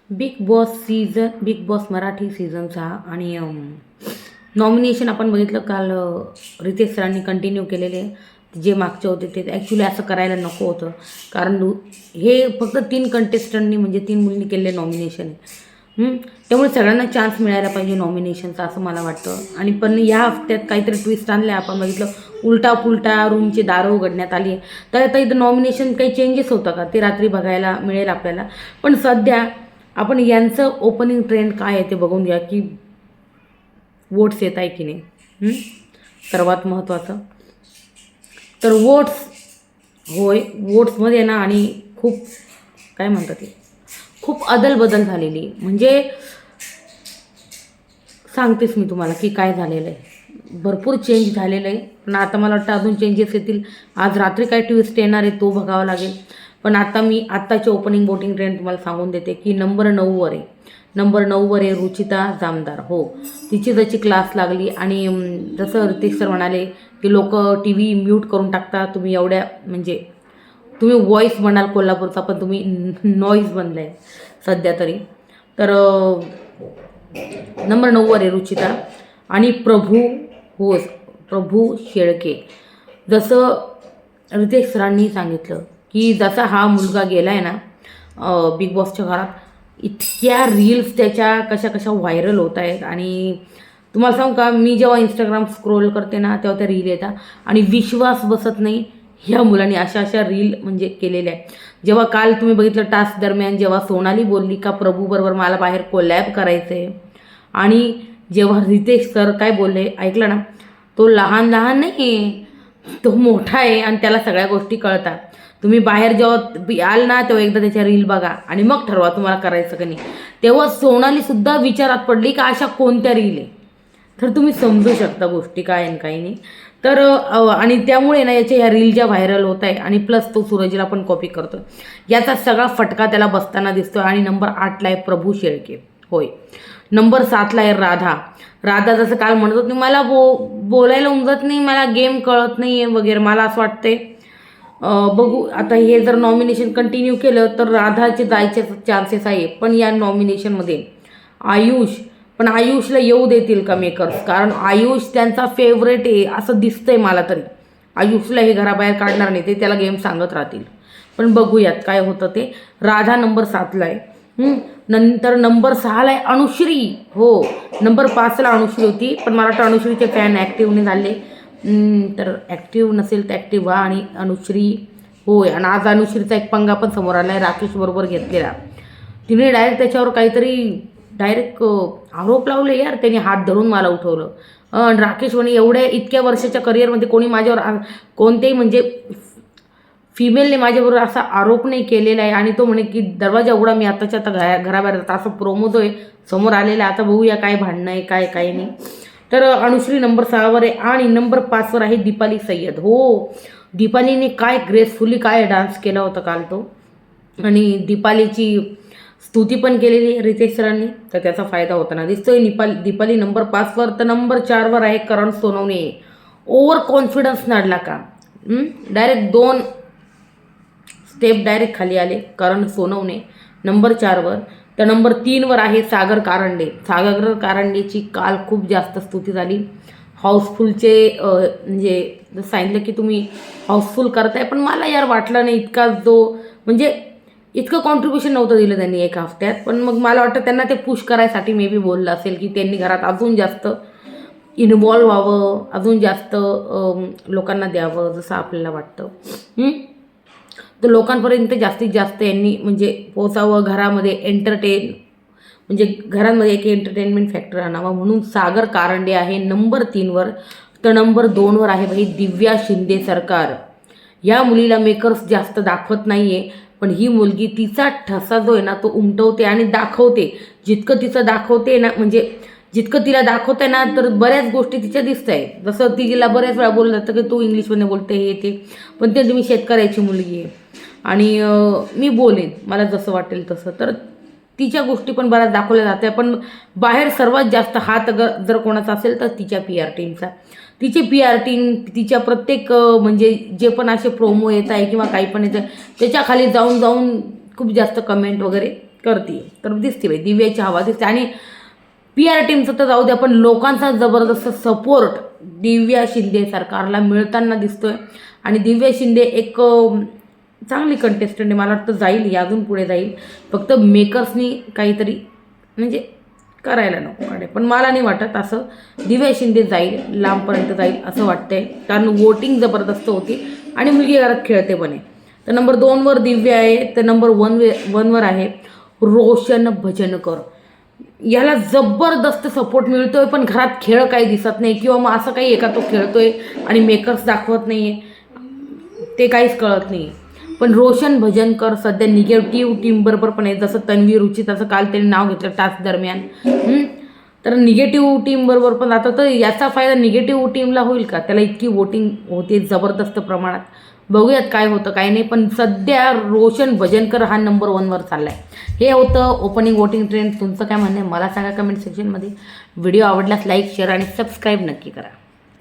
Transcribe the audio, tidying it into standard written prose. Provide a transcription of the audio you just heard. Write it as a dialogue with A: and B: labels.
A: Big boss Marathi season 6 आणि nomination आपण बघितलं काल. रितेश सरांनी कंटिन्यू केलेले जे मागचे होते ते ॲक्च्युली असं करायला नको होतं, कारण हे फक्त 3 कंटेस्टंटनी म्हणजे 3 मुलींनी केलेले नॉमिनेशन आहे. त्यामुळे सगळ्यांना चान्स मिळायला पाहिजे नॉमिनेशनचा असं मला वाटतं. आणि पण या हफ्त्यात काहीतरी ट्विस्ट आणले. आपण बघितलं उलटा पुलटा रूमची दारं उघडण्यात आली आहे. तर आता इथं नॉमिनेशन काही चेंजेस होतं का ते रात्री बघायला मिळेल आपल्याला. पण सध्या आपण यांचं ओपनिंग ट्रेंड काय आहे ते बघून घ्या की वोट्स येत आहे की नाही. सर्वात महत्त्वाचं तर वोट्स. होय, वोट्समध्ये ना आणि खूप काय म्हणतात ते खूप अदलबदल झालेली. म्हणजे सांगतेच मी तुम्हाला की काय झालेलं आहे. भरपूर चेंज झालेलं आहे. पण आता मला वाटतं अजून चेंजेस येतील. आज रात्री काय ट्विस्ट येणार आहे तो बघावा लागेल. पण आता मी आत्ताचे ओपनिंग वोटिंग ट्रेंड तुम्हाला सांगून देते की नंबर 9वर आहे. नंबर 9वर आहे रुचिता जामदार. हो, तिची जशी क्लास लागली. आणि जसं रितेश सर म्हणाले की लोक TV म्यूट करून टाकता, तुम्ही एवढ्या म्हणजे तुम्ही व्हॉईस बनाल कोल्हापूरचा, पण तुम्ही नॉईज बनला आहे सध्या तरी. तर नंबर 9वर आहे रुचिता. आणि प्रभू शेळके. जसं रितेश सरांनी सांगितलं की जसा हा मुलगा गेला आहे ना बिग बॉसच्या घरात, इतक्या रील्स त्याच्या कशा व्हायरल होत आहेत. आणि तुम्हाला सांगू का, मी जेव्हा इंस्टाग्राम स्क्रोल करते ना तेव्हा त्या रील येतात आणि विश्वास बसत नाही. ह्या मुलांनी अशा रील म्हणजे केलेल्या आहे. जेव्हा काल तुम्ही बघितलं टास्क दरम्यान जेव्हा सोनाली बोलली का प्रभूबरोबर मला बाहेर कोलॅब करायचं आहे, आणि जेव्हा रितेश सर काय बोलले ऐकलं ना, तो लहान नाही आहे, तो मोठा आहे आणि त्याला सगळ्या गोष्टी कळतात. तुम्ही बाहेर जेव्हा याल ना तेव्हा एकदा त्याच्या रील बघा आणि मग ठरवा तुम्हाला करायचं का नाही. तेव्हा सोनालीसुद्धा विचारात पडली का अशा कोणत्या रील आहे. तर तुम्ही समजू शकता गोष्टी काय आणि काही नाही. तर आणि त्यामुळे ना याच्या ह्या रील ज्या व्हायरल होत आहे आणि प्लस तो सूरजला पण कॉपी करतो, याचा सगळा फटका त्याला बसताना दिसतो. आणि नंबर 8ला आहे प्रभू शेळके. होय, नंबर 7ला आहे राधा. जसं काल म्हणत होती मला बोलायला उमजत नाही, मला गेम कळत नाही आहे वगैरे. मला असं वाटतंय बघू आता हे जर नॉमिनेशन कंटिन्यू केलं तर राधाचे जायचे चान्सेस आहे. पण या नॉमिनेशनमध्ये आयुषला येऊ देतील का मेकर्स, कारण आयुष त्यांचा फेवरेट आहे असं दिसतंय मला तरी. आयुषला हे घराबाहेर काढणार नाही, ते त्याला गेम सांगत राहतील. पण बघूयात काय होतं ते. राधा नंबर 7ला आहे. नंतर नंबर 6ला आहे अनुश्री. हो, नंबर 5ला अनुश्री होती, पण मला वाटतं अनुश्रीचे फॅन ॲक्टिव्ह नाही झाले. तर ॲक्टिव्ह नसेल तर ॲक्टिव्ह व्हा. आणि अनुश्री होय. आणि आज अनुश्रीचा एक पंगा पण समोर आला आहे राकेश बरोबर घेतलेला. तिने डायरेक्ट त्याच्यावर काहीतरी आरोप लावले. यार त्याने हात धरून मला उठवलं. आणि राकेश म्हणे इतक्या वर्षाच्या करिअरमध्ये कोणी माझ्यावर कोणतेही म्हणजे फिमेलने माझ्याबरोबर असा आरोप नाही केलेला आहे. आणि तो म्हणे की दरवाजा उघडा, मी आताच्या आता घराबाहेर जाता, असं प्रोमो जो आहे समोर आलेला. आता बघूया काय भांडणं आहे काय नाही. तर अनुश्री नंबर 6वर आहे. आणि नंबर 5वर आहे दीपाली सय्यद. हो, दीपालीने काय ग्रेसफुली काय डान्स केला होता काल तो. आणि दीपालीची स्तुती पण केलेली रितेश सरांनी, तर त्याचा फायदा होताना दिसतोय. दीपाली नंबर 5वर. तर नंबर 4वर आहे करण सोनवणे. ओव्हर कॉन्फिडन्स नाडला का, डायरेक्ट 2 स्टेप डायरेक्ट खाली आले करण सोनवणे नंबर 4वर. तर नंबर 3वर आहे सागर कारंडेची काल खूप जास्त स्तुती झाली. हाऊसफुलचे म्हणजे जसं सांगितलं की तुम्ही हाऊसफुल करताय, पण मला यार वाटलं नाही इतका म्हणजे इतकं कॉन्ट्रीब्युशन नव्हतं दिलं त्यांनी एका हफ्त्यात. पण मग मला वाटतं त्यांना ते पुश करायसाठी मे बी बोललं असेल की त्यांनी घरात अजून जास्त इन्व्हॉल्व व्हावं, अजून जास्त लोकांना द्यावं जसं आपल्याला वाटतं. तर लोकांपर्यंत जास्तीत जास्त यांनी म्हणजे पोचावं, घरामध्ये म्हणजे घरांमध्ये एक एंटरटेनमेंट फॅक्टर आणावं, म्हणून सागर कारंडे आहे नंबर 3वर. तर नंबर 2वर आहे भाई दिव्या शिंदे सरकार. या मुलीला मेकर्स जास्त दाखवत नाही आहे, पण ही मुलगी तिचा ठसा जो आहे ना तो उमटवते आणि दाखवते. जितकं तिचं दाखवते ना, म्हणजे जितकं तिला दाखवते ना, तर बऱ्याच गोष्टी तिच्या दिसत आहे. जसं तिला बऱ्याच वेळा बोललं जातं की तू इंग्लिशमध्ये बोलते हे ते, पण ते तुम्ही शेतकऱ्याची मुलगी आहे आणि मी बोलेन मला जसं वाटेल तसं. तर तिच्या गोष्टी पण बऱ्याच दाखवल्या जात्या. पण बाहेर सर्वात जास्त हात जर कोणाचा असेल तर तिच्या PR टीमचा. तिचे PR टीम तिच्या प्रत्येक म्हणजे जे पण असे प्रोमो येत आहे किंवा काही पण येतं त्याच्या खाली जाऊन खूप जास्त कमेंट वगैरे करते तर दिसते बाई दिव्याची हवा दिसते. आणि PR टीमचं तर जाऊ द्या, पण लोकांचा जबरदस्त सपोर्ट दिव्या शिंदे सरकारला मिळताना दिसतोय. आणि दिव्या शिंदे एक चांगली कंटेस्टंट आहे, मला वाटतं जाईल ही अजून पुढे जाईल. फक्त मेकर्सनी काहीतरी म्हणजे करायला नको काढे, पण मला नाही वाटत असं दिव्या शिंदे जाईल लांबपर्यंत जाईल असं वाटतंय, कारण वोटिंग जबरदस्त होती आणि मुलगी घरात खेळते पण आहे. तर नंबर 2वर दिव्या आहे, तर नंबर 1वर आहे रोशन भजनकर. याला जबरदस्त सपोर्ट मिळतोय, पण घरात खेळ काही दिसत नाही, किंवा मग असं काही एका तो खेळतोय आणि मेकर्स दाखवत नाही आहे, ते काहीच कळत नाही. पण रोशन भजनकर सध्या निगेटिव्ह टीमबरोबर पण आहे, जसं तन्वी रुची त्याचं काल त्यांनी नाव घेतलं टास्क दरम्यान. तर निगेटिव्ह टीमबरोबर पण जातं, तर याचा फायदा निगेटिव्ह टीमला होईल का? त्याला इतकी वोटिंग होते जबरदस्त प्रमाणात. बघूयात काय होतं काय नाही, पण सध्या रोशन भजनकर हा नंबर 1वर चालला आहे. हे होतं ओपनिंग वोटिंग ट्रेंड. तुमचं काय म्हणणं आहे मला सांगा कमेंट सेक्शनमध्ये. व्हिडिओ आवडल्यास लाईक शेअर आणि सबस्क्राईब नक्की करा.